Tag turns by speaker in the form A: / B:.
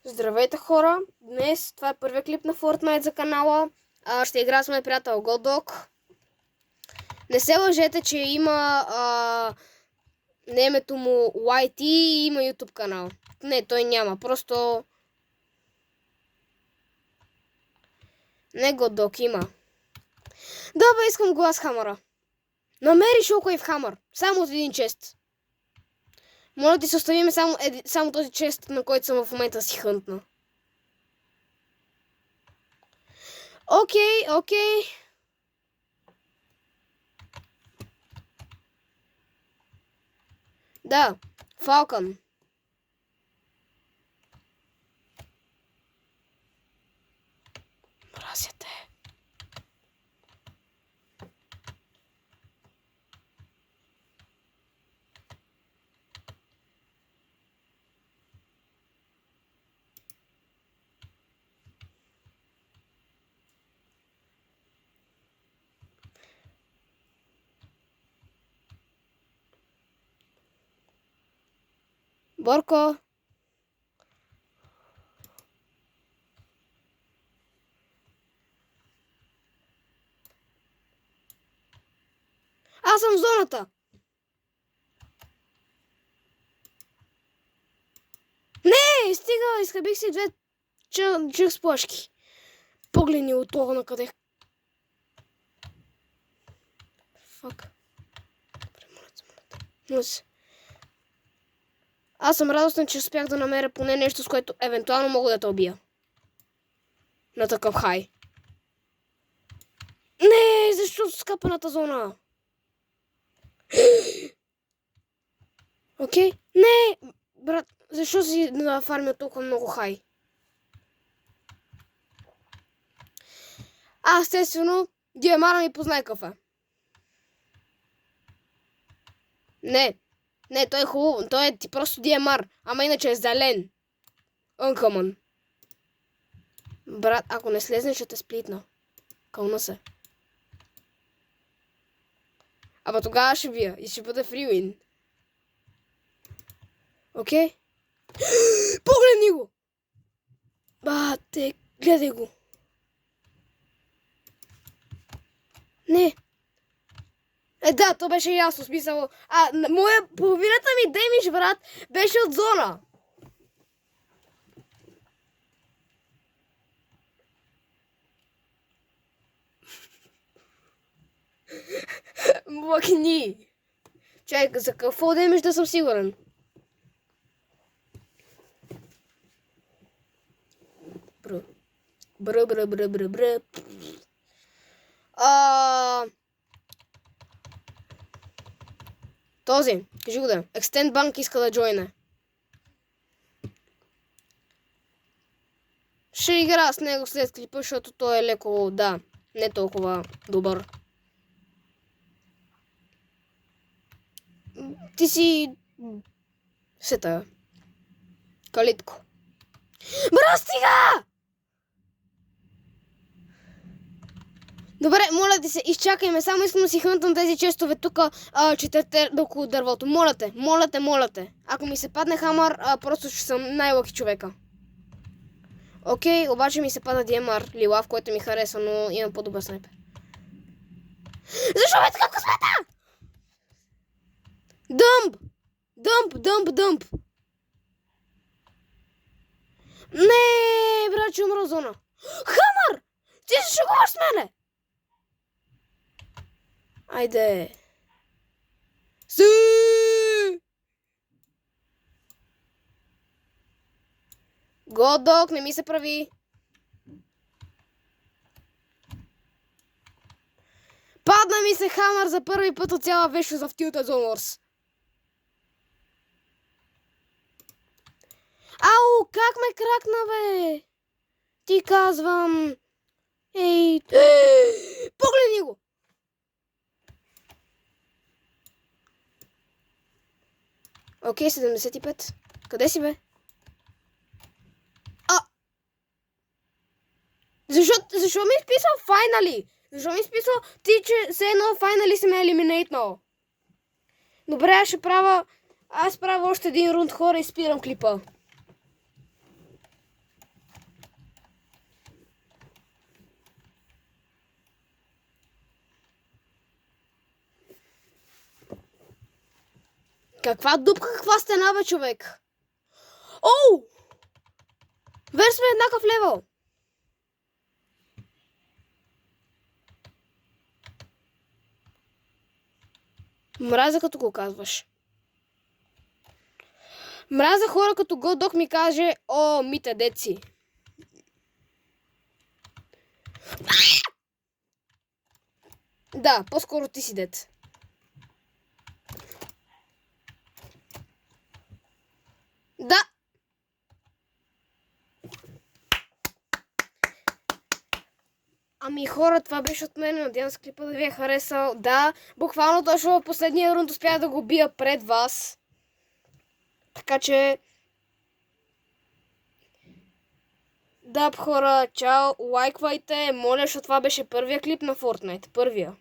A: Здравейте хора! Днес това е първият клип на Fortnite за канала. Ще игра с моят приятел Godog. Не се лъжете, че има на името му YT и има YouTube канал. Не, той няма. Просто... Не Godog има. Добре, искам глас хамъра. Намери Shockwave хамър. Само от един чест. Моля ти се оставиме само този чест, на който съм в момента си хънтна. Окей. Да, Falcon. Мразя те. Борко. Аз съм в зоната. Не, стига, изхабих си две чух сплашки. Погледни от това на къде. Фак. Аз съм радостен, че успях да намеря поне нещо, с което евентуално мога да те убия. На такъв хай. Не, защо скъпаната зона? Окей. Не, брат, защо си нафармил толкова много хай? Естествено, Диамара ми познай кафе. Не, той е хубаво. Той е ти просто Диамар. Ама иначе е зелен. Uncommon. Брат, ако не слезне, ще те сплитна. Кълна се. Ама тогава ще бия и ще бъде фриуин. Окей? Погледни го! Бате, гледай го. Не. Да, то беше ясно, смисъл. Половината ми демидж, брат, беше от зона. Млъкни. Чакай, за какво демидж да съм сигурен? Бра. Този, кажи го да. Extend Bank иска да джойне. Ще игра с него след клипа, защото той е леко, да, не толкова добър. Ти си... Сета. Калитко. Бра, стига! Добре, моля ти се, изчакай ме. Само искам да си хънтам тези честове тук, четете около дървото. Моля те. Ако ми се падне хамър, просто ще съм най-лъки човека. Окей, обаче ми се пада Диамар, лилав, който ми хареса, но имам по-добър снайпер. Защо ме така късмета? Дъмп. Не, брат, че умра зона. Хамър! Ти се шегуваш с мене! Айде. Godog, не ми се прави. Падна ми се хамър за първи път от цяла вечер за Tilted Zone Wars. Ау, как ме кракна, бе? Ти казвам... Ей, погледни го! Окей, 75. Къде си, бе? Защо ми изписал finally? Защо ми изписал ти, че все едно finally си ме елиминейтнал? Добре, аз правя още един рунд, хора, и спирам клипа. Каква дупка, каква стена, бе, човек? Оу! Вер сме еднакъв левел. Мразя като го казваш. Мразя хора като Годок ми каже, о, Мите, деци. Да, по-скоро ти си дет. Да. Ами хора, това беше от мен. Надявам се клипа да ви е харесал. Да, буквално точно в последния рунд успях да го бия пред вас. Така че... Да, хора, чао, лайквайте, моля, защото това беше първия клип на Fortnite. Първия.